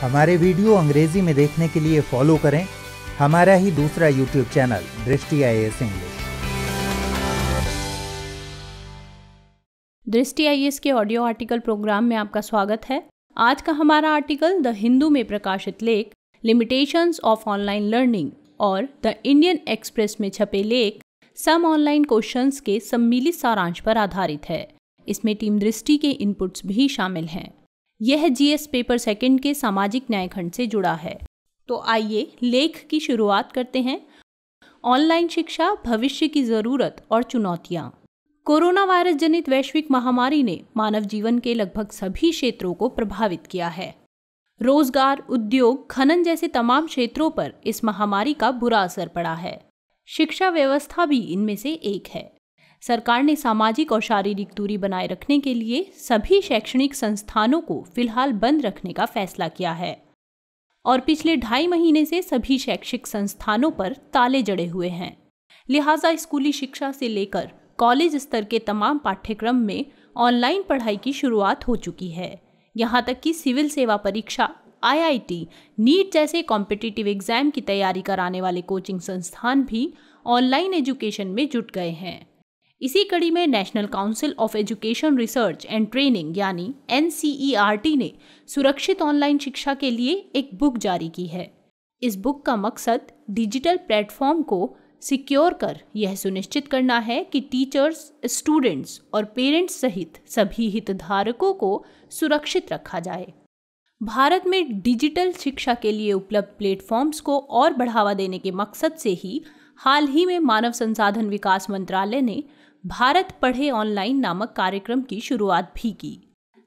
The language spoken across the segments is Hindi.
हमारे वीडियो अंग्रेजी में देखने के लिए फॉलो करें हमारा ही दूसरा यूट्यूब चैनल दृष्टि IAS इंग्लिश। दृष्टि IAS के ऑडियो आर्टिकल प्रोग्राम में आपका स्वागत है। आज का हमारा आर्टिकल द हिंदू में प्रकाशित लेख लिमिटेशंस ऑफ ऑनलाइन लर्निंग और द इंडियन एक्सप्रेस में छपे लेख सम ऑनलाइन क्वेश्चंस के सम्मिलित सारांश पर आधारित है। इसमें टीम दृष्टि के इनपुट्स भी शामिल हैं। यह GS पेपर सेकंड के सामाजिक न्याय खंड से जुड़ा है। तो आइए लेख की शुरुआत करते हैं। ऑनलाइन शिक्षा, भविष्य की जरूरत और चुनौतियां। कोरोना वायरस जनित वैश्विक महामारी ने मानव जीवन के लगभग सभी क्षेत्रों को प्रभावित किया है। रोजगार, उद्योग, खनन जैसे तमाम क्षेत्रों पर इस महामारी का बुरा असर पड़ा है। शिक्षा व्यवस्था भी इनमें से एक है। सरकार ने सामाजिक और शारीरिक दूरी बनाए रखने के लिए सभी शैक्षणिक संस्थानों को फिलहाल बंद रखने का फैसला किया है और पिछले 2.5 महीने से सभी शैक्षिक संस्थानों पर ताले जड़े हुए हैं। लिहाजा स्कूली शिक्षा से लेकर कॉलेज स्तर के तमाम पाठ्यक्रम में ऑनलाइन पढ़ाई की शुरुआत हो चुकी है। यहाँ तक कि सिविल सेवा परीक्षा, IIT, नीट जैसे कॉम्पिटिटिव एग्जाम की तैयारी कराने वाले कोचिंग संस्थान भी ऑनलाइन एजुकेशन में जुट गए हैं। इसी कड़ी में national council of education research and training यानी NCERT ने सुरक्षित ऑनलाइन शिक्षा के लिए एक बुक जारी की है। इस बुक का मकसद डिजिटल प्लेटफॉर्म को सिक्योर कर यह सुनिश्चित करना है कि टीचर्स, स्टूडेंट्स और पेरेंट्स सहित सभी हितधारकों को सुरक्षित रखा जाए। भारत में डिजिटल शिक्षा के लिए उपलब्ध प्लेटफॉर्म्स को और बढ़ावा देने के मकसद से ही हाल ही में मानव संसाधन विकास मंत्रालय ने भारत पढ़े ऑनलाइन नामक कार्यक्रम की शुरुआत भी की।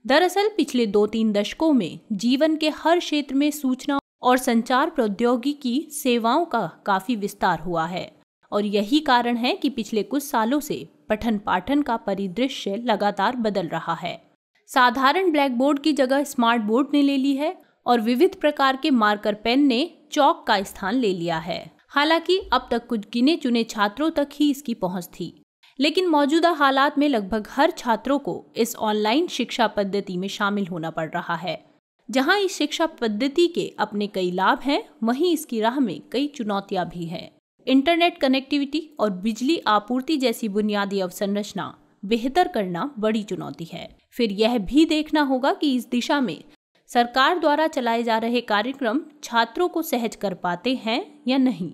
दरअसल पिछले 2-3 दशकों में जीवन के हर क्षेत्र में सूचना और संचार प्रौद्योगिकी सेवाओं का काफी विस्तार हुआ है और यही कारण है कि पिछले कुछ सालों से पठन पाठन का परिदृश्य लगातार बदल रहा है। साधारण ब्लैक बोर्ड की जगह स्मार्ट बोर्ड ने ले ली है और विविध प्रकार के मार्कर पेन ने चौक का स्थान ले लिया है। हालांकि अब तक कुछ गिने चुने छात्रों तक ही इसकी पहुंच थी, लेकिन मौजूदा हालात में लगभग हर छात्रों को इस ऑनलाइन शिक्षा पद्धति में शामिल होना पड़ रहा है। जहां इस शिक्षा पद्धति के अपने कई लाभ हैं, वहीं इसकी राह में कई चुनौतियां भी हैं। इंटरनेट कनेक्टिविटी और बिजली आपूर्ति जैसी बुनियादी अवसंरचना बेहतर करना बड़ी चुनौती है। फिर यह भी देखना होगा कि इस दिशा में सरकार द्वारा चलाए जा रहे कार्यक्रम छात्रों को सहज कर पाते हैं या नहीं।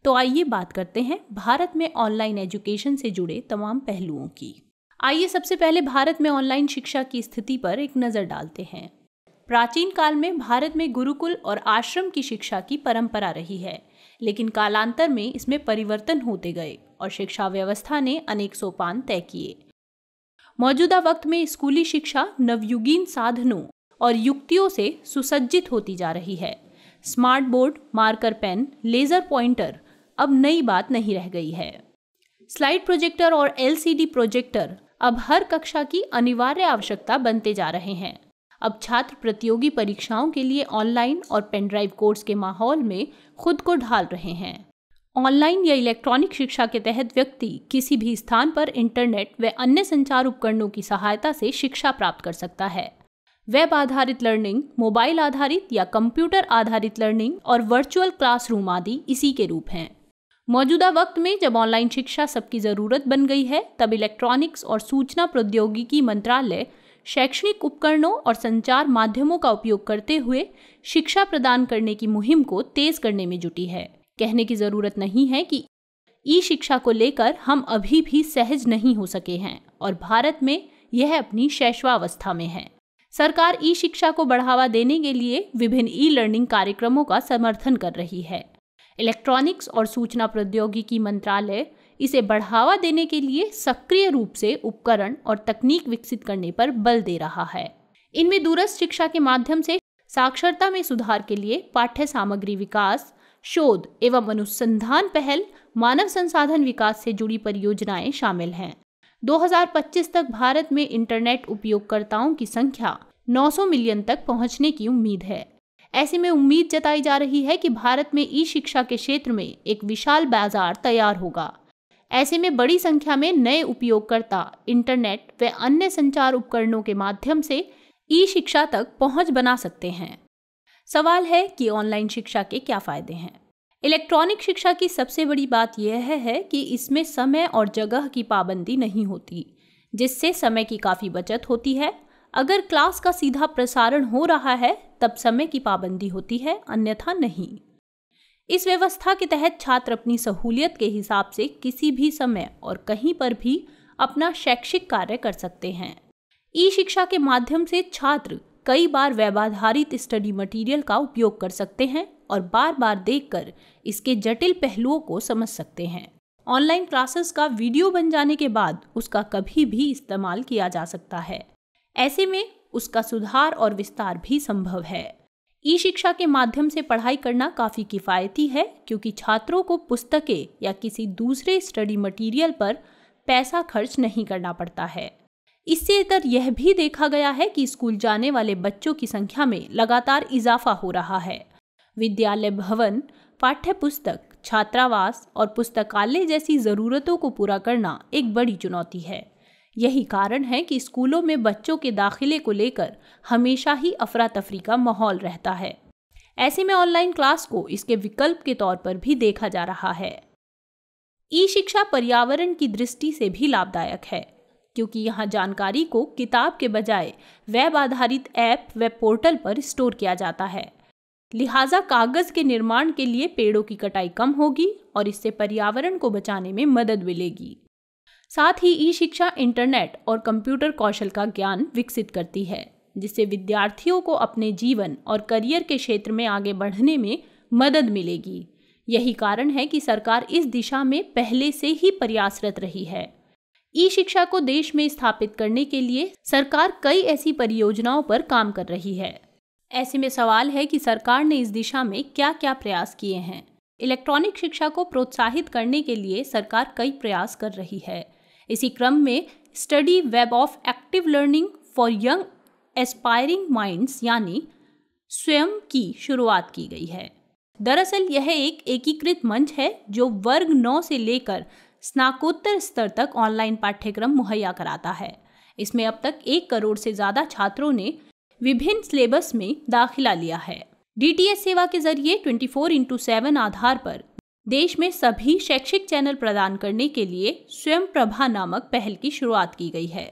तो आइए बात करते हैं भारत में ऑनलाइन एजुकेशन से जुड़े तमाम पहलुओं की। आइए सबसे पहले भारत में ऑनलाइन शिक्षा की स्थिति पर एक नज़र डालते हैं। प्राचीन काल में भारत में गुरुकुल और आश्रम की शिक्षा की परंपरा रही है, लेकिन कालांतर में इसमें परिवर्तन होते गए और शिक्षा व्यवस्था ने अनेक सोपान तय किए। मौजूदा वक्त में स्कूली शिक्षा नवयुगीन साधनों और युक्तियों से सुसज्जित होती जा रही है। Smart board, marker pen, laser pointer अब नई बात नहीं रह गई है। स्लाइड प्रोजेक्टर और LCD प्रोजेक्टर अब हर कक्षा की अनिवार्य आवश्यकता बनते जा रहे हैं। अब छात्र प्रतियोगी परीक्षाओं के लिए ऑनलाइन और पेन ड्राइव कोर्स के माहौल में खुद को ढाल रहे हैं। ऑनलाइन या इलेक्ट्रॉनिक शिक्षा के तहत व्यक्ति किसी भी स्थान पर इंटरनेट व अन्य संचार उपकरणों की सहायता से शिक्षा प्राप्त कर सकता है। वेब आधारित लर्निंग, मोबाइल आधारित या कंप्यूटर आधारित लर्निंग और वर्चुअल क्लासरूम आदि इसी के रूप हैं। मौजूदा वक्त में जब ऑनलाइन शिक्षा सबकी ज़रूरत बन गई है, तब इलेक्ट्रॉनिक्स और सूचना प्रौद्योगिकी मंत्रालय शैक्षणिक उपकरणों और संचार माध्यमों का उपयोग करते हुए शिक्षा प्रदान करने की मुहिम को तेज करने में जुटी है। कहने की ज़रूरत नहीं है कि ई-शिक्षा को लेकर हम अभी भी सहज नहीं हो सके हैं और भारत में यह अपनी शैशवावस्था में है। सरकार ई-शिक्षा को बढ़ावा देने के लिए विभिन्न ई-लर्निंग कार्यक्रमों का समर्थन कर रही है। इलेक्ट्रॉनिक्स और सूचना प्रौद्योगिकी मंत्रालय इसे बढ़ावा देने के लिए सक्रिय रूप से उपकरण और तकनीक विकसित करने पर बल दे रहा है। इनमें दूरस्थ शिक्षा के माध्यम से साक्षरता में सुधार के लिए पाठ्य सामग्री विकास, शोध एवं अनुसंधान पहल, मानव संसाधन विकास से जुड़ी परियोजनाएं शामिल हैं। 2025 तक भारत में इंटरनेट उपयोगकर्ताओं की संख्या 900 मिलियन तक पहुंचने की उम्मीद है। ऐसे में उम्मीद जताई जा रही है कि भारत में ई शिक्षा के क्षेत्र में एक विशाल बाजार तैयार होगा। ऐसे में बड़ी संख्या में नए उपयोगकर्ता इंटरनेट व अन्य संचार उपकरणों के माध्यम से ई शिक्षा तक पहुंच बना सकते हैं। सवाल है कि ऑनलाइन शिक्षा के क्या फायदे हैं। इलेक्ट्रॉनिक शिक्षा की सबसे बड़ी बात यह है कि इसमें समय और जगह की पाबंदी नहीं होती, जिससे समय की काफ़ी बचत होती है। अगर क्लास का सीधा प्रसारण हो रहा है तब समय की पाबंदी होती है, अन्यथा नहीं। इस व्यवस्था के तहत छात्र अपनी सहूलियत के हिसाब से किसी भी समय और कहीं पर भी अपना शैक्षिक कार्य कर सकते हैं। ई शिक्षा के माध्यम से छात्र कई बार वेब आधारित स्टडी मटेरियल का उपयोग कर सकते हैं और बार बार देखकर इसके जटिल पहलुओं को समझ सकते हैं। ऑनलाइन क्लासेस का वीडियो बन जाने के बाद उसका कभी भी इस्तेमाल किया जा सकता है। ऐसे में उसका सुधार और विस्तार भी संभव है। ई शिक्षा के माध्यम से पढ़ाई करना काफ़ी किफ़ायती है, क्योंकि छात्रों को पुस्तकें या किसी दूसरे स्टडी मटेरियल पर पैसा खर्च नहीं करना पड़ता है। इससे इतर यह भी देखा गया है कि स्कूल जाने वाले बच्चों की संख्या में लगातार इजाफा हो रहा है। विद्यालय भवन, पाठ्य पुस्तक, छात्रावास और पुस्तकालय जैसी ज़रूरतों को पूरा करना एक बड़ी चुनौती है। यही कारण है कि स्कूलों में बच्चों के दाखिले को लेकर हमेशा ही अफरा तफरी का माहौल रहता है। ऐसे में ऑनलाइन क्लास को इसके विकल्प के तौर पर भी देखा जा रहा है। ई शिक्षा पर्यावरण की दृष्टि से भी लाभदायक है, क्योंकि यहाँ जानकारी को किताब के बजाय वेब आधारित ऐप, वेब पोर्टल पर स्टोर किया जाता है। लिहाजा कागज के निर्माण के लिए पेड़ों की कटाई कम होगी और इससे पर्यावरण को बचाने में मदद मिलेगी। साथ ही ई शिक्षा इंटरनेट और कंप्यूटर कौशल का ज्ञान विकसित करती है, जिससे विद्यार्थियों को अपने जीवन और करियर के क्षेत्र में आगे बढ़ने में मदद मिलेगी। यही कारण है कि सरकार इस दिशा में पहले से ही प्रयासरत रही है। ई शिक्षा को देश में स्थापित करने के लिए सरकार कई ऐसी परियोजनाओं पर काम कर रही है। ऐसे में सवाल है कि सरकार ने इस दिशा में क्या क्या प्रयास किए हैं। इलेक्ट्रॉनिक शिक्षा को प्रोत्साहित करने के लिए सरकार कई प्रयास कर रही है। इसी क्रम में study web of active learning for young aspiring minds यानी स्वयं की शुरुआत की गई है। दरअसल यह एक एकीकृत मंच है जो वर्ग 9 से लेकर स्नातकोत्तर स्तर तक ऑनलाइन पाठ्यक्रम मुहैया कराता है। इसमें अब तक 1 करोड़ से ज़्यादा छात्रों ने विभिन्न सिलेबस में दाखिला लिया है। DTS सेवा के जरिए 24/7 आधार पर देश में सभी शैक्षिक चैनल प्रदान करने के लिए स्वयं प्रभा नामक पहल की शुरुआत की गई है।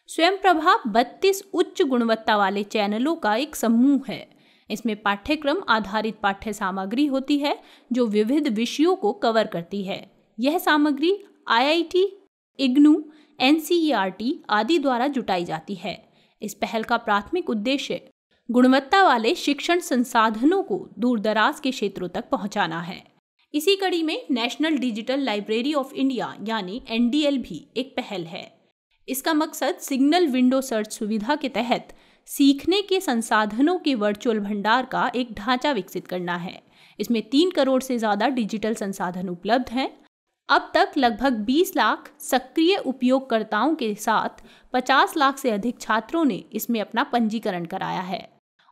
स्वयं प्रभा 32 उच्च गुणवत्ता वाले चैनलों का एक समूह है। इसमें पाठ्यक्रम आधारित पाठ्य सामग्री होती है जो विविध विषयों को कवर करती है। यह सामग्री IIT, IGNOU, NCERT आदि द्वारा जुटाई जाती है। इस पहल का प्राथमिक उद्देश्य गुणवत्ता वाले शिक्षण संसाधनों को दूर दराज के क्षेत्रों तक पहुंचाना है। इसी कड़ी में national digital library of India यानी NDL भी एक पहल है। इसका मकसद सिग्नल विंडो सर्च सुविधा के तहत सीखने के संसाधनों के वर्चुअल भंडार का एक ढांचा विकसित करना है। इसमें 3 करोड़ से ज़्यादा डिजिटल संसाधन उपलब्ध हैं। अब तक लगभग 20 लाख सक्रिय उपयोगकर्ताओं के साथ 50 लाख से अधिक छात्रों ने इसमें अपना पंजीकरण कराया है।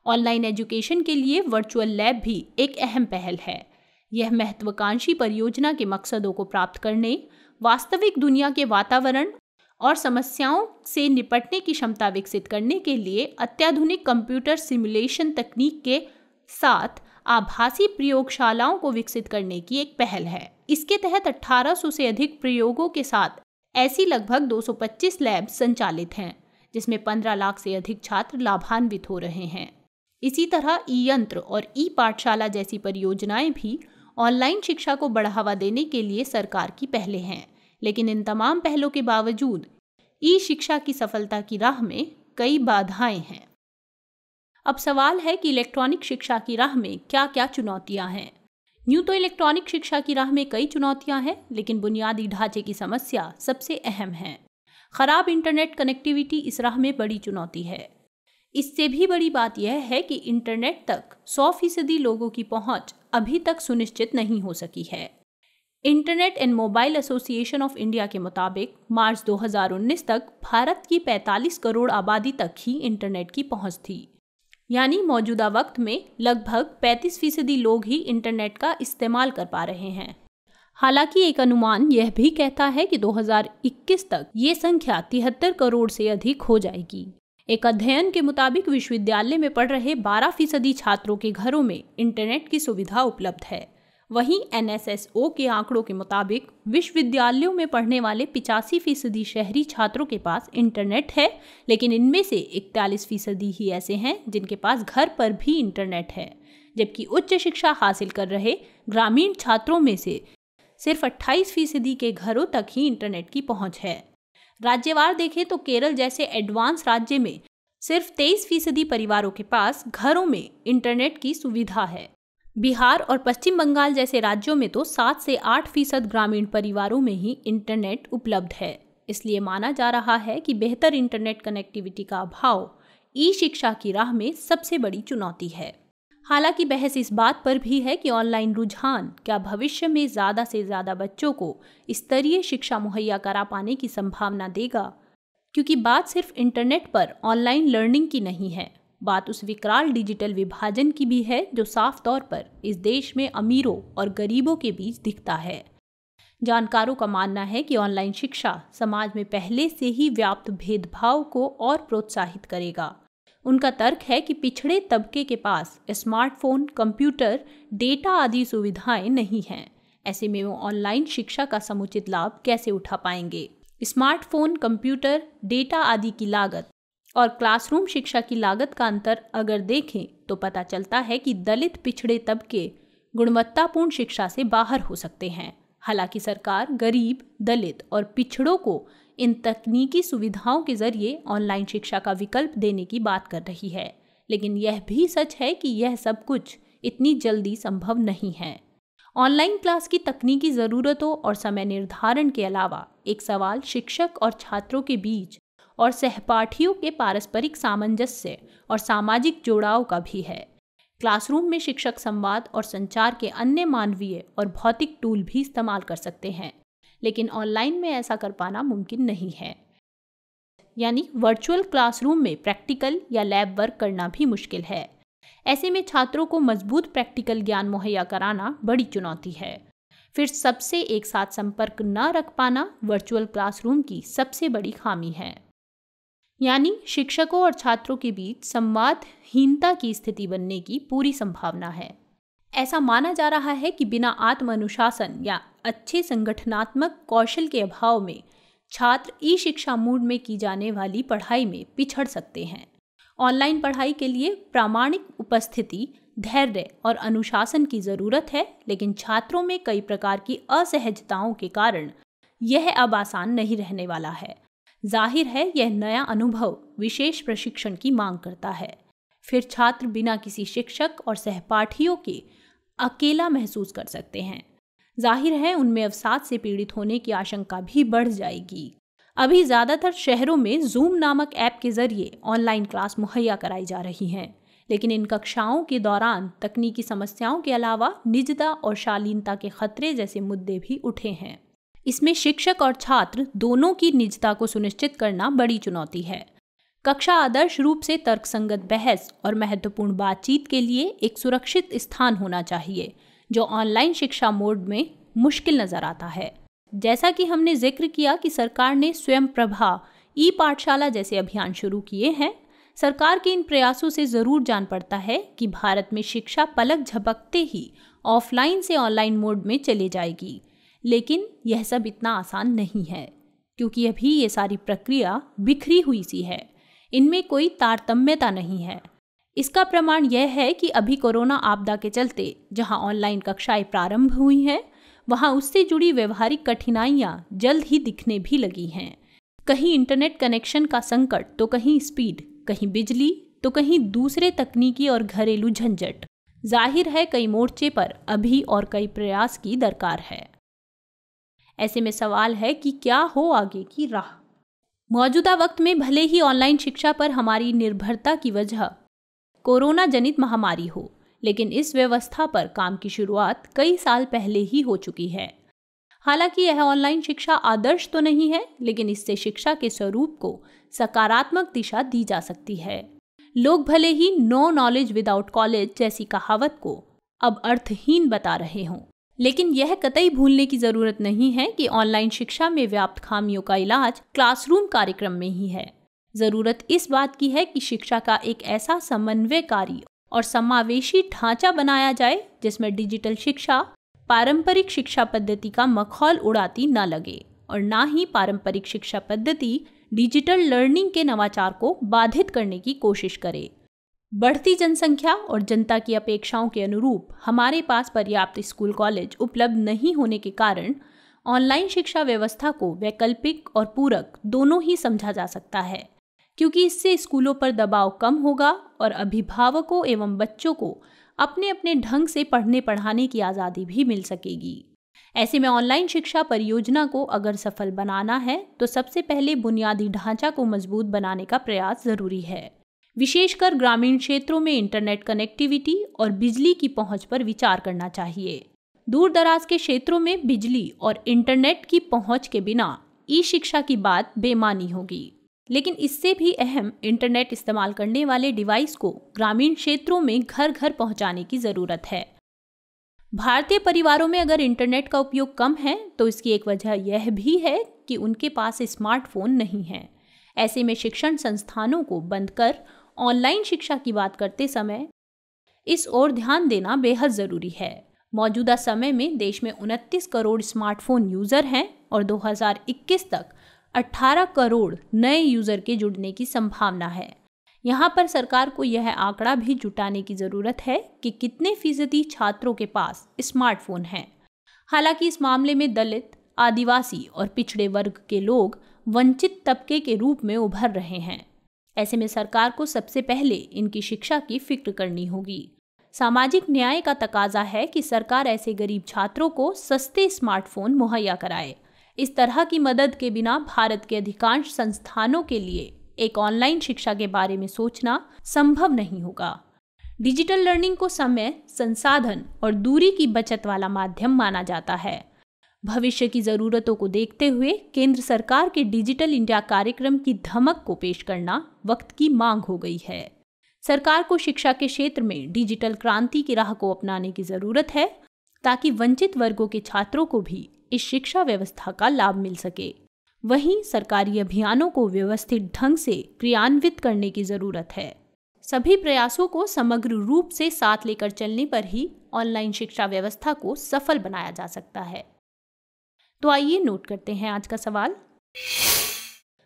ऑनलाइन एजुकेशन के लिए वर्चुअल लैब भी एक अहम पहल है। यह महत्वाकांक्षी परियोजना के मकसदों को प्राप्त करने, वास्तविक दुनिया के वातावरण और समस्याओं से निपटने की क्षमता विकसित करने के लिए अत्याधुनिक कंप्यूटर सिमुलेशन तकनीक के साथ आभासी प्रयोगशालाओं को विकसित करने की एक पहल है। इसके तहत 1800 से अधिक प्रयोगों के साथ ऐसी लगभग 225 लैब संचालित हैं, जिसमें 15 लाख से अधिक छात्र लाभान्वित हो रहे हैं। इसी तरह ई-यंत्र और ई-पाठशाला जैसी परियोजनाएं भी ऑनलाइन शिक्षा को बढ़ावा देने के लिए सरकार की पहलें हैं। लेकिन इन तमाम पहलों के बावजूद ई शिक्षा की सफलता की राह में कई बाधाएं हैं। अब सवाल है कि इलेक्ट्रॉनिक शिक्षा की राह में क्या क्या चुनौतियां हैं। यूँ तो इलेक्ट्रॉनिक शिक्षा की राह में कई चुनौतियां हैं, लेकिन बुनियादी ढांचे की समस्या सबसे अहम है। खराब इंटरनेट कनेक्टिविटी इस राह में बड़ी चुनौती है। इससे भी बड़ी बात यह है कि इंटरनेट तक 100% लोगों की पहुंच अभी तक सुनिश्चित नहीं हो सकी है। Internet and mobile association of India के मुताबिक मार्च 2019 तक भारत की 45 करोड़ आबादी तक ही इंटरनेट की पहुंच थी। यानी मौजूदा वक्त में लगभग 35% लोग ही इंटरनेट का इस्तेमाल कर पा रहे हैं। हालांकि एक अनुमान यह भी कहता है कि 2021 तक ये संख्या 73 करोड़ से अधिक हो जाएगी। एक अध्ययन के मुताबिक विश्वविद्यालय में पढ़ रहे 12% छात्रों के घरों में इंटरनेट की सुविधा उपलब्ध है। वहीं NSSO के आंकड़ों के मुताबिक विश्वविद्यालयों में पढ़ने वाले 85% शहरी छात्रों के पास इंटरनेट है, लेकिन इनमें से 41% ही ऐसे हैं जिनके पास घर पर भी इंटरनेट है, जबकि उच्च शिक्षा हासिल कर रहे ग्रामीण छात्रों में से सिर्फ 28% के घरों तक ही इंटरनेट की पहुंच है। राज्यवार देखें तो केरल जैसे एडवांस राज्य में सिर्फ 23% परिवारों के पास घरों में इंटरनेट की सुविधा है। बिहार और पश्चिम बंगाल जैसे राज्यों में तो 7 से 8% ग्रामीण परिवारों में ही इंटरनेट उपलब्ध है। इसलिए माना जा रहा है कि बेहतर इंटरनेट कनेक्टिविटी का अभाव ई शिक्षा की राह में सबसे बड़ी चुनौती है। हालांकि बहस इस बात पर भी है कि ऑनलाइन रुझान क्या भविष्य में ज़्यादा से ज़्यादा बच्चों को स्तरीय शिक्षा मुहैया करा पाने की संभावना देगा, क्योंकि बात सिर्फ इंटरनेट पर ऑनलाइन लर्निंग की नहीं है, बात उस विकराल डिजिटल विभाजन की भी है जो साफ तौर पर इस देश में अमीरों और गरीबों के बीच दिखता है। जानकारों का मानना है कि ऑनलाइन शिक्षा समाज में पहले से ही व्याप्त भेदभाव को और प्रोत्साहित करेगा। उनका तर्क है कि पिछड़े तबके के पास स्मार्टफोन, कंप्यूटर, डेटा आदि सुविधाएं नहीं हैं। ऐसे में वो ऑनलाइन शिक्षा का समुचित लाभ कैसे उठा पाएंगे। स्मार्टफोन, कंप्यूटर, डेटा आदि की लागत और क्लासरूम शिक्षा की लागत का अंतर अगर देखें तो पता चलता है कि दलित पिछड़े तबके गुणवत्तापूर्ण शिक्षा से बाहर हो सकते हैं। हालांकि सरकार गरीब, दलित और पिछड़ों को इन तकनीकी सुविधाओं के जरिए ऑनलाइन शिक्षा का विकल्प देने की बात कर रही है, लेकिन यह भी सच है कि यह सब कुछ इतनी जल्दी संभव नहीं है। ऑनलाइन क्लास की तकनीकी ज़रूरतों और समय निर्धारण के अलावा एक सवाल शिक्षक और छात्रों के बीच और सहपाठियों के पारस्परिक सामंजस्य और सामाजिक जोड़ाव का भी है। क्लासरूम में शिक्षक संवाद और संचार के अन्य मानवीय और भौतिक टूल भी इस्तेमाल कर सकते हैं, लेकिन ऑनलाइन में ऐसा कर पाना मुमकिन नहीं है। यानी वर्चुअल क्लासरूम में प्रैक्टिकल या लैब वर्क करना भी मुश्किल है। ऐसे में छात्रों को मजबूत प्रैक्टिकल ज्ञान मुहैया कराना बड़ी चुनौती है। फिर सबसे एक साथ संपर्क न रख पाना वर्चुअल क्लासरूम की सबसे बड़ी खामी है। यानी शिक्षकों और छात्रों के बीच संवादहीनता की स्थिति बनने की पूरी संभावना है। ऐसा माना जा रहा है कि बिना आत्म अनुशासन या अच्छे संगठनात्मक कौशल के अभाव में छात्र ई शिक्षा मोड में की जाने वाली पढ़ाई में पिछड़ सकते हैं। ऑनलाइन पढ़ाई के लिए प्रामाणिक उपस्थिति, धैर्य और अनुशासन की ज़रूरत है, लेकिन छात्रों में कई प्रकार की असहजताओं के कारण यह अब आसान नहीं रहने वाला है। जाहिर है यह नया अनुभव विशेष प्रशिक्षण की मांग करता है। फिर छात्र बिना किसी शिक्षक और सहपाठियों के अकेला महसूस कर सकते हैं। जाहिर है उनमें अवसाद से पीड़ित होने की आशंका भी बढ़ जाएगी। अभी ज़्यादातर शहरों में जूम नामक ऐप के जरिए ऑनलाइन क्लास मुहैया कराई जा रही हैं, लेकिन इन कक्षाओं के दौरान तकनीकी समस्याओं के अलावा निजता और शालीनता के खतरे जैसे मुद्दे भी उठे हैं। इसमें शिक्षक और छात्र दोनों की निजता को सुनिश्चित करना बड़ी चुनौती है। कक्षा आदर्श रूप से तर्कसंगत बहस और महत्वपूर्ण बातचीत के लिए एक सुरक्षित स्थान होना चाहिए, जो ऑनलाइन शिक्षा मोड में मुश्किल नजर आता है। जैसा कि हमने जिक्र किया कि सरकार ने स्वयं प्रभा, ई पाठशाला जैसे अभियान शुरू किए हैं। सरकार के इन प्रयासों से ज़रूर जान पड़ता है कि भारत में शिक्षा पलक झपकते ही ऑफलाइन से ऑनलाइन मोड में चले जाएगी, लेकिन यह सब इतना आसान नहीं है, क्योंकि अभी ये सारी प्रक्रिया बिखरी हुई सी है। इनमें कोई तारतम्यता नहीं है। इसका प्रमाण यह है कि अभी कोरोना आपदा के चलते जहां ऑनलाइन कक्षाएं प्रारंभ हुई हैं, वहां उससे जुड़ी व्यवहारिक कठिनाइयां जल्द ही दिखने भी लगी हैं। कहीं इंटरनेट कनेक्शन का संकट, तो कहीं स्पीड, कहीं बिजली, तो कहीं दूसरे तकनीकी और घरेलू झंझट। जाहिर है कई मोर्चे पर अभी और कई प्रयास की दरकार है। ऐसे में सवाल है कि क्या हो आगे की राह। मौजूदा वक्त में भले ही ऑनलाइन शिक्षा पर हमारी निर्भरता की वजह कोरोना जनित महामारी हो, लेकिन इस व्यवस्था पर काम की शुरुआत कई साल पहले ही हो चुकी है। हालांकि यह ऑनलाइन शिक्षा आदर्श तो नहीं है, लेकिन इससे शिक्षा के स्वरूप को सकारात्मक दिशा दी जा सकती है। लोग भले ही नो नॉलेज विदाउट कॉलेज जैसी कहावत को अब अर्थहीन बता रहे हों, लेकिन यह कतई भूलने की जरूरत नहीं है कि ऑनलाइन शिक्षा में व्याप्त खामियों का इलाज क्लासरूम कार्यक्रम में ही है। जरूरत इस बात की है कि शिक्षा का एक ऐसा समन्वयकारी और समावेशी ढांचा बनाया जाए जिसमें डिजिटल शिक्षा पारंपरिक शिक्षा पद्धति का मखौल उड़ाती न लगे और ना ही पारंपरिक शिक्षा पद्धति डिजिटल लर्निंग के नवाचार को बाधित करने की कोशिश करे। बढ़ती जनसंख्या और जनता की अपेक्षाओं के अनुरूप हमारे पास पर्याप्त स्कूल कॉलेज उपलब्ध नहीं होने के कारण ऑनलाइन शिक्षा व्यवस्था को वैकल्पिक और पूरक दोनों ही समझा जा सकता है, क्योंकि इससे स्कूलों पर दबाव कम होगा और अभिभावकों एवं बच्चों को अपने अपने ढंग से पढ़ने पढ़ाने की आज़ादी भी मिल सकेगी। ऐसे में ऑनलाइन शिक्षा परियोजना को अगर सफल बनाना है तो सबसे पहले बुनियादी ढांचा को मजबूत बनाने का प्रयास जरूरी है। विशेषकर ग्रामीण क्षेत्रों में इंटरनेट कनेक्टिविटी और बिजली की पहुंच पर विचार करना चाहिए। दूर दराज के क्षेत्रों में बिजली और इंटरनेट की पहुंच के बिना ई शिक्षा की बात बेमानी होगी, लेकिन इससे भी अहम इंटरनेट इस्तेमाल करने वाले डिवाइस को ग्रामीण क्षेत्रों में घर घर पहुंचाने की ज़रूरत है। भारतीय परिवारों में अगर इंटरनेट का उपयोग कम है तो इसकी एक वजह यह भी है कि उनके पास स्मार्टफोन नहीं है। ऐसे में शिक्षण संस्थानों को बंद कर ऑनलाइन शिक्षा की बात करते समय इस ओर ध्यान देना बेहद ज़रूरी है। मौजूदा समय में देश में 29 करोड़ स्मार्टफोन यूज़र हैं और 2021 तक 18 करोड़ नए यूज़र के जुड़ने की संभावना है। यहाँ पर सरकार को यह आंकड़ा भी जुटाने की ज़रूरत है कि कितने फीसदी छात्रों के पास स्मार्टफोन हैं। हालांकि इस मामले में दलित, आदिवासी और पिछड़े वर्ग के लोग वंचित तबके के रूप में उभर रहे हैं। ऐसे में सरकार को सबसे पहले इनकी शिक्षा की फिक्र करनी होगी। सामाजिक न्याय का तकाजा है कि सरकार ऐसे गरीब छात्रों को सस्ते स्मार्टफोन मुहैया कराए। इस तरह की मदद के बिना भारत के अधिकांश संस्थानों के लिए एक ऑनलाइन शिक्षा के बारे में सोचना संभव नहीं होगा। डिजिटल लर्निंग को समय, संसाधन और दूरी की बचत वाला माध्यम माना जाता है। भविष्य की ज़रूरतों को देखते हुए केंद्र सरकार के डिजिटल इंडिया कार्यक्रम की धमक को पेश करना वक्त की मांग हो गई है। सरकार को शिक्षा के क्षेत्र में डिजिटल क्रांति की राह को अपनाने की ज़रूरत है ताकि वंचित वर्गों के छात्रों को भी इस शिक्षा व्यवस्था का लाभ मिल सके। वहीं सरकारी अभियानों को व्यवस्थित ढंग से क्रियान्वित करने की ज़रूरत है। सभी प्रयासों को समग्र रूप से साथ लेकर चलने पर ही ऑनलाइन शिक्षा व्यवस्था को सफल बनाया जा सकता है। तो आइए नोट करते हैं आज का सवाल।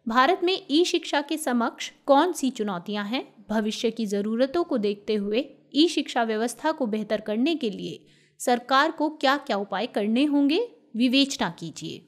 भारत में ई शिक्षा के समक्ष कौन सी चुनौतियां हैं? भविष्य की ज़रूरतों को देखते हुए ई शिक्षा व्यवस्था को बेहतर करने के लिए सरकार को क्या क्या उपाय करने होंगे? विवेचना कीजिए।